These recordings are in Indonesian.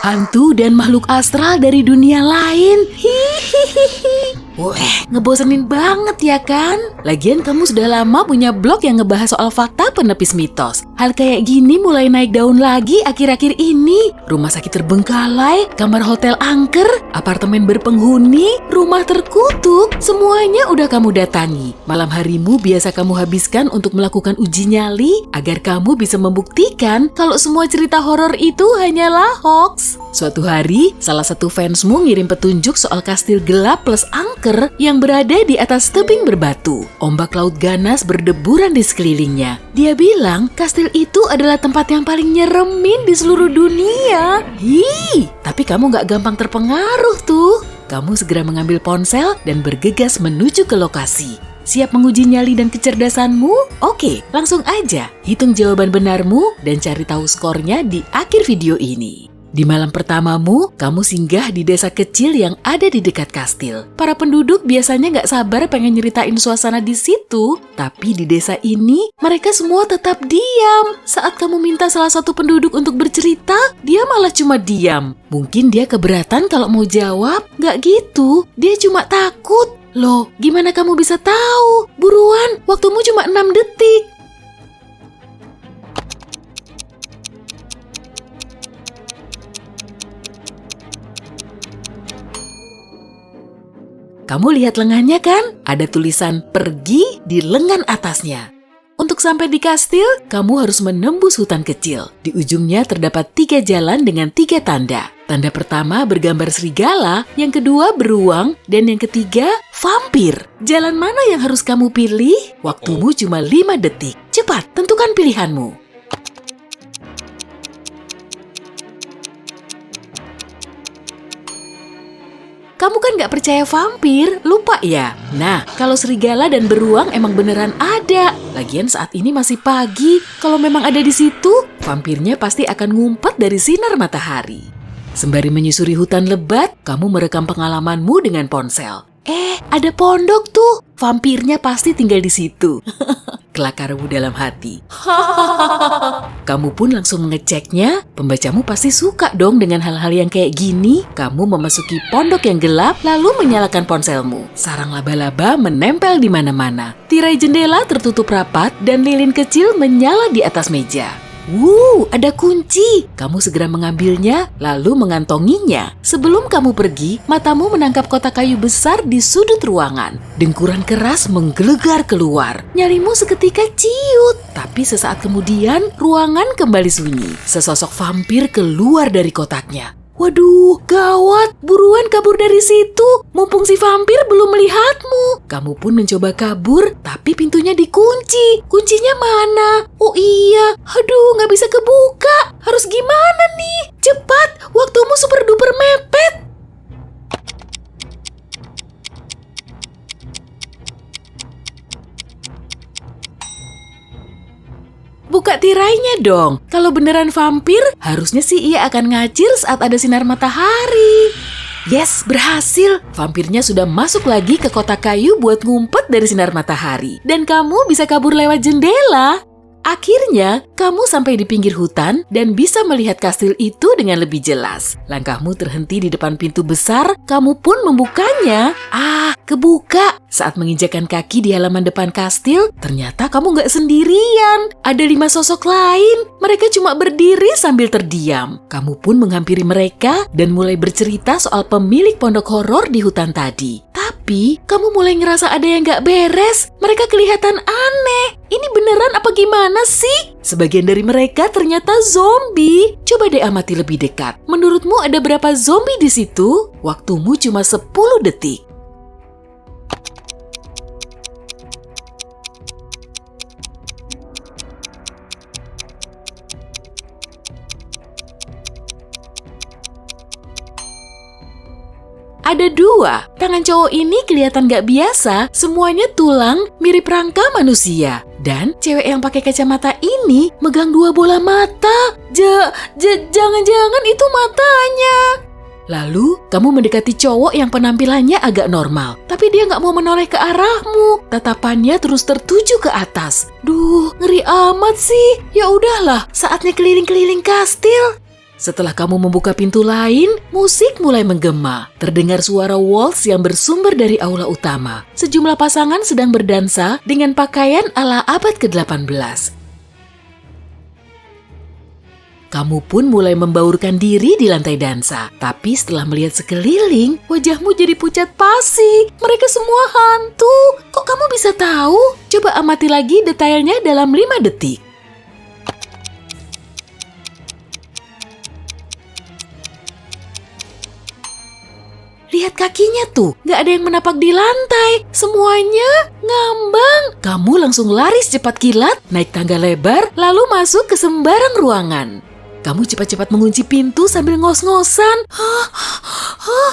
hantu dan makhluk astral dari dunia lain. Hihihihi. Weh, ngebosenin banget ya kan? Lagian kamu sudah lama punya blog yang ngebahas soal fakta penepis mitos. Hal kayak gini mulai naik daun lagi akhir-akhir ini. Rumah sakit terbengkalai, kamar hotel angker, apartemen berpenghuni, rumah terkutuk, semuanya udah kamu datangi. Malam harimu biasa kamu habiskan untuk melakukan uji nyali agar kamu bisa membuktikan kalau semua cerita horor itu hanyalah hoax. Suatu hari, salah satu fansmu ngirim petunjuk soal kastil gelap plus angker yang berada di atas tebing berbatu. Ombak laut ganas berdeburan di sekelilingnya. Dia bilang kastil itu adalah tempat yang paling nyeremin di seluruh dunia. Tapi kamu gak gampang terpengaruh tuh. Kamu segera mengambil ponsel dan bergegas menuju ke lokasi. Siap menguji nyali dan kecerdasanmu? Oke, langsung aja. Hitung jawaban benarmu dan cari tahu skornya di akhir video ini. Di malam pertamamu, kamu singgah di desa kecil yang ada di dekat kastil. Para penduduk biasanya nggak sabar pengen nyeritain suasana di situ, tapi di desa ini mereka semua tetap diam. Saat kamu minta salah satu penduduk untuk bercerita, dia malah cuma diam. Mungkin dia keberatan kalau mau jawab, nggak gitu. Dia cuma takut. Loh, gimana kamu bisa tahu? Buruan, waktumu cuma 6 detik. Kamu lihat lengannya kan? Ada tulisan pergi di lengan atasnya. Untuk sampai di kastil, kamu harus menembus hutan kecil. Di ujungnya terdapat 3 jalan dengan 3 tanda. Tanda pertama bergambar serigala, yang kedua beruang, dan yang ketiga vampir. Jalan mana yang harus kamu pilih? Waktumu cuma 5 detik. Cepat, tentukan pilihanmu. Kamu kan gak percaya vampir, lupa ya? Nah, kalau serigala dan beruang emang beneran ada. Lagian saat ini masih pagi. Kalau memang ada di situ, vampirnya pasti akan ngumpet dari sinar matahari. Sembari menyusuri hutan lebat, kamu merekam pengalamanmu dengan ponsel. Ada pondok tuh. Vampirnya pasti tinggal di situ. Kelakarmu dalam hati. Kamu pun langsung mengeceknya. Pembacamu pasti suka dong dengan hal-hal yang kayak gini. Kamu memasuki pondok yang gelap, lalu menyalakan ponselmu. Sarang laba-laba menempel di mana-mana. Tirai jendela tertutup rapat dan lilin kecil menyala di atas meja. Ada kunci. Kamu segera mengambilnya, lalu mengantonginya. Sebelum kamu pergi, matamu menangkap kotak kayu besar di sudut ruangan. Dengkuran keras menggelegar keluar. Nyalimu seketika ciut. Tapi sesaat kemudian, ruangan kembali sunyi. Sesosok vampir keluar dari kotaknya. Waduh, gawat, buruan kabur dari situ, mumpung si vampir belum melihatmu. Kamu pun mencoba kabur, tapi pintunya dikunci. Kuncinya mana? Oh iya, aduh gak bisa kebuka. Harus gimana nih? Cepat, waktumu super duper mepet. Buka tirainya dong. Kalau beneran vampir, harusnya sih ia akan ngacir saat ada sinar matahari. Yes, berhasil. Vampirnya sudah masuk lagi ke kotak kayu buat ngumpet dari sinar matahari. Dan kamu bisa kabur lewat jendela. Akhirnya, kamu sampai di pinggir hutan dan bisa melihat kastil itu dengan lebih jelas. Langkahmu terhenti di depan pintu besar, kamu pun membukanya. Kebuka. Saat menginjakan kaki di halaman depan kastil, ternyata kamu gak sendirian. Ada 5 sosok lain. Mereka cuma berdiri sambil terdiam. Kamu pun menghampiri mereka dan mulai bercerita soal pemilik pondok horor di hutan tadi. Tapi, kamu mulai ngerasa ada yang gak beres. Mereka kelihatan aneh. Ini beneran apa gimana sih? Sebagian dari mereka ternyata zombie. Coba deh amati lebih dekat. Menurutmu ada berapa zombie di situ? Waktumu cuma 10 detik. Ada 2. Tangan cowok ini kelihatan gak biasa, semuanya tulang, mirip rangka manusia. Dan cewek yang pakai kacamata ini megang 2 bola mata. Jangan-jangan itu matanya. Lalu, kamu mendekati cowok yang penampilannya agak normal. Tapi dia gak mau menoleh ke arahmu. Tatapannya terus tertuju ke atas. Duh, ngeri amat sih. Ya udahlah, saatnya keliling-keliling kastil. Setelah kamu membuka pintu lain, musik mulai menggema. Terdengar suara waltz yang bersumber dari aula utama. Sejumlah pasangan sedang berdansa dengan pakaian ala abad ke-18. Kamu pun mulai membaurkan diri di lantai dansa. Tapi setelah melihat sekeliling, wajahmu jadi pucat pasi. Mereka semua hantu. Kok kamu bisa tahu? Coba amati lagi detailnya dalam 5 detik. Lihat kakinya tuh, gak ada yang menapak di lantai. Semuanya ngambang. Kamu langsung lari secepat kilat, naik tangga lebar, lalu masuk ke sembarang ruangan. Kamu cepat-cepat mengunci pintu sambil ngos-ngosan.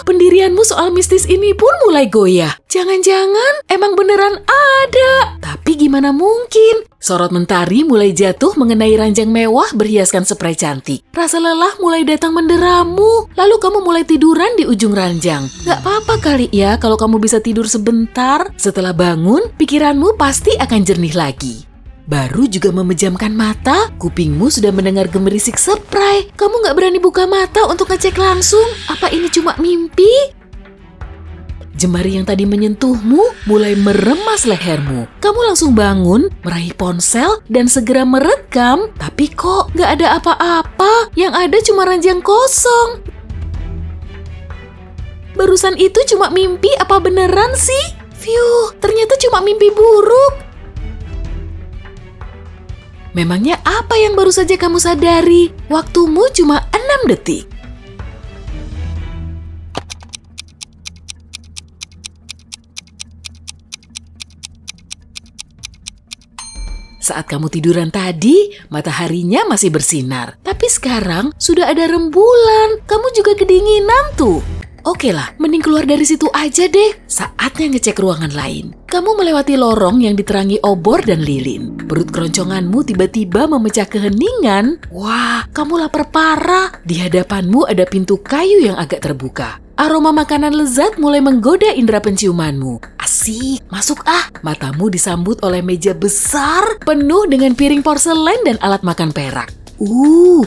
Pendirianmu soal mistis ini pun mulai goyah. Jangan-jangan emang beneran ada. Tapi gimana mungkin? Sorot mentari mulai jatuh mengenai ranjang mewah berhiaskan spray cantik. Rasa lelah mulai datang menderamu. Lalu kamu mulai tiduran di ujung ranjang. Gak apa-apa kali ya kalau kamu bisa tidur sebentar. Setelah bangun, pikiranmu pasti akan jernih lagi. Baru juga memejamkan mata, kupingmu sudah mendengar gemerisik spray. Kamu gak berani buka mata untuk ngecek langsung. Apa ini cuma mimpi? Jemari yang tadi menyentuhmu mulai meremas lehermu. Kamu langsung bangun, meraih ponsel, dan segera merekam. Tapi kok gak ada apa-apa? Yang ada cuma ranjang kosong. Barusan itu cuma mimpi apa beneran sih? Phew, ternyata cuma mimpi buruk. Memangnya apa yang baru saja kamu sadari? Waktumu cuma 6 detik. Saat kamu tiduran tadi, mataharinya masih bersinar. Tapi sekarang sudah ada rembulan. Kamu juga kedinginan tuh. Oke lah, mending keluar dari situ aja deh. Saatnya ngecek ruangan lain. Kamu melewati lorong yang diterangi obor dan lilin. Perut keronconganmu tiba-tiba memecah keheningan. Wah, kamu lapar parah. Di hadapanmu ada pintu kayu yang agak terbuka. Aroma makanan lezat mulai menggoda indera penciumanmu. Asik, masuk ah. Matamu disambut oleh meja besar penuh dengan piring porselen dan alat makan perak.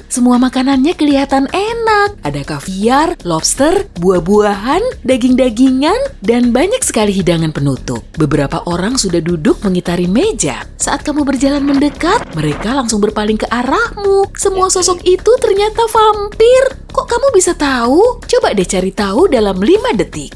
Semua makanannya kelihatan enak. Ada kaviar, lobster, buah-buahan, daging-dagingan, dan banyak sekali hidangan penutup. Beberapa orang sudah duduk mengitari meja. Saat kamu berjalan mendekat, mereka langsung berpaling ke arahmu. Semua sosok itu ternyata vampir. Kok kamu bisa tahu? Coba deh cari tahu dalam 5 detik.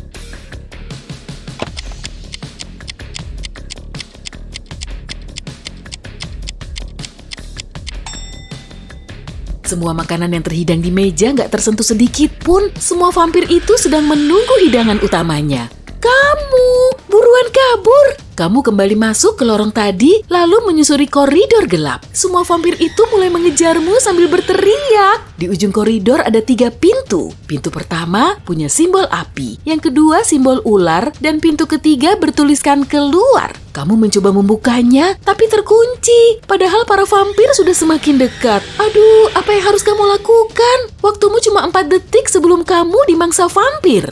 Semua makanan yang terhidang di meja nggak tersentuh sedikit pun. Semua vampir itu sedang menunggu hidangan utamanya. Kamu, buruan kabur. Kamu kembali masuk ke lorong tadi, lalu menyusuri koridor gelap. Semua vampir itu mulai mengejarmu sambil berteriak. Di ujung koridor ada 3 pintu. Pintu pertama punya simbol api, yang kedua simbol ular, dan pintu ketiga bertuliskan keluar. Kamu mencoba membukanya, tapi terkunci. Padahal para vampir sudah semakin dekat. Aduh, apa yang harus kamu lakukan? Waktumu cuma 4 detik sebelum kamu dimangsa vampir.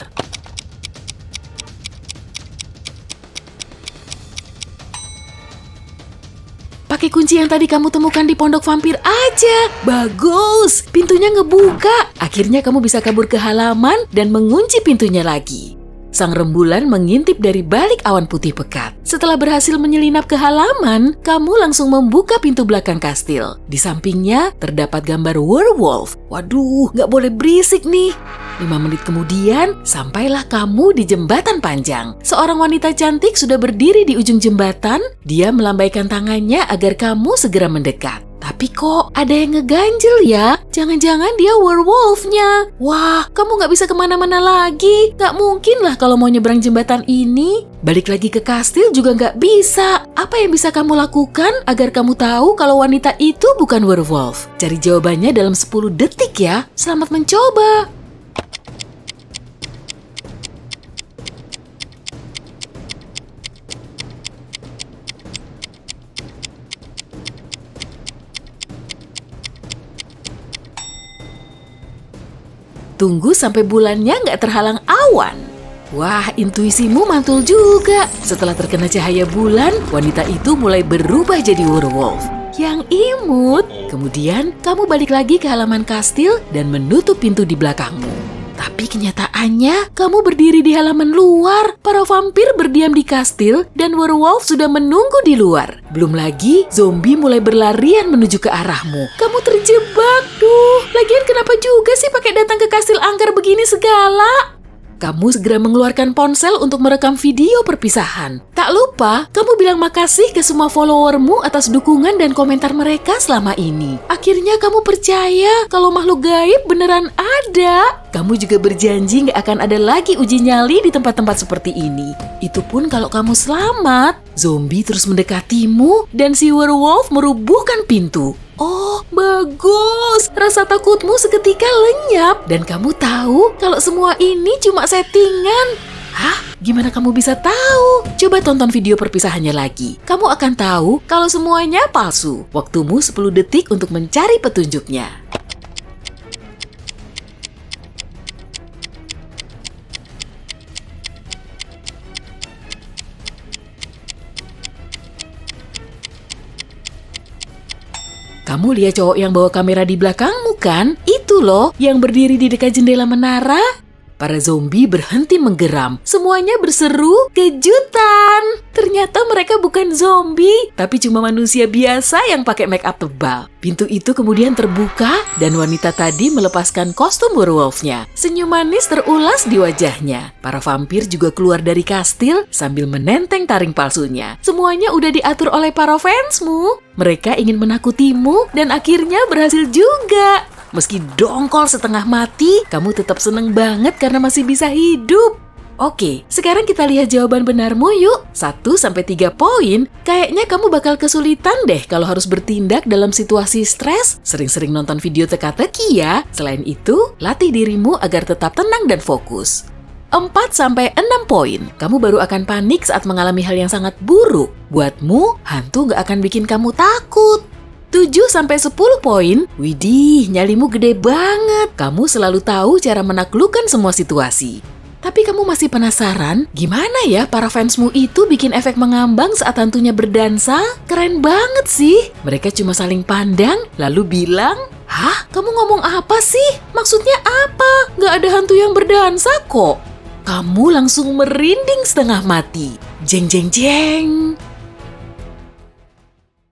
Pakai kunci yang tadi kamu temukan di pondok vampir aja. Bagus, pintunya ngebuka. Akhirnya kamu bisa kabur ke halaman dan mengunci pintunya lagi. Sang rembulan mengintip dari balik awan putih pekat. Setelah berhasil menyelinap ke halaman, kamu langsung membuka pintu belakang kastil. Di sampingnya terdapat gambar werewolf. Waduh, gak boleh berisik nih. 5 menit kemudian, sampailah kamu di jembatan panjang. Seorang wanita cantik sudah berdiri di ujung jembatan. Dia melambaikan tangannya agar kamu segera mendekat. Tapi kok ada yang ngeganjel ya? Jangan-jangan dia werewolfnya. Wah, kamu gak bisa kemana-mana lagi. Gak mungkin lah kalau mau nyebrang jembatan ini. Balik lagi ke kastil juga gak bisa. Apa yang bisa kamu lakukan agar kamu tahu kalau wanita itu bukan werewolf? Cari jawabannya dalam 10 detik ya. Selamat mencoba. Tunggu sampai bulannya nggak terhalang awan. Wah, intuisimu mantul juga. Setelah terkena cahaya bulan, wanita itu mulai berubah jadi werewolf. yang imut. Kemudian kamu balik lagi ke halaman kastil dan menutup pintu di belakangmu. Tapi kenyataannya, kamu berdiri di halaman luar. Para vampir berdiam di kastil dan werewolf sudah menunggu di luar. Belum lagi, zombie mulai berlarian menuju ke arahmu. Kamu terjebak, Lagian kenapa juga sih pakai datang ke kastil angker begini segala? Kamu segera mengeluarkan ponsel untuk merekam video perpisahan. Tak lupa, kamu bilang makasih ke semua followermu atas dukungan dan komentar mereka selama ini. Akhirnya kamu percaya kalau makhluk gaib beneran ada. Kamu juga berjanji gak akan ada lagi uji nyali di tempat-tempat seperti ini. Itu pun kalau kamu selamat. Zombie terus mendekatimu dan si werewolf merubuhkan pintu. Oh, bagus. Rasa takutmu seketika lenyap. Dan kamu tahu kalau semua ini cuma settingan. Hah? Gimana kamu bisa tahu? Coba tonton video perpisahannya lagi. Kamu akan tahu kalau semuanya palsu. Waktumu 10 detik untuk mencari petunjuknya. Kamu lihat cowok yang bawa kamera di belakangmu kan? Itu loh, yang berdiri di dekat jendela menara. Para zombie berhenti menggeram. Semuanya berseru, kejutan! Ternyata mereka bukan zombie, tapi cuma manusia biasa yang pakai make up tebal. Pintu itu kemudian terbuka dan wanita tadi melepaskan kostum werewolfnya. Senyum manis terulas di wajahnya. Para vampir juga keluar dari kastil sambil menenteng taring palsunya. Semuanya udah diatur oleh para fansmu. Mereka ingin menakutimu dan akhirnya berhasil juga. Meski dongkol setengah mati, kamu tetap seneng banget karena masih bisa hidup. Oke, sekarang kita lihat jawaban benarmu yuk. 1-3 poin, kayaknya kamu bakal kesulitan deh kalau harus bertindak dalam situasi stres. Sering-sering nonton video teka-teki ya. Selain itu, latih dirimu agar tetap tenang dan fokus. 4-6 poin, kamu baru akan panik saat mengalami hal yang sangat buruk. Buatmu, hantu gak akan bikin kamu takut. 7-10 poin, widih, nyalimu gede banget. Kamu selalu tahu cara menaklukkan semua situasi. Tapi kamu masih penasaran, gimana ya para fansmu itu bikin efek mengambang saat hantunya berdansa? Keren banget sih. Mereka cuma saling pandang, lalu bilang, "Hah? Kamu ngomong apa sih? Maksudnya apa? Gak ada hantu yang berdansa kok." Kamu langsung merinding setengah mati. Jeng jeng jeng.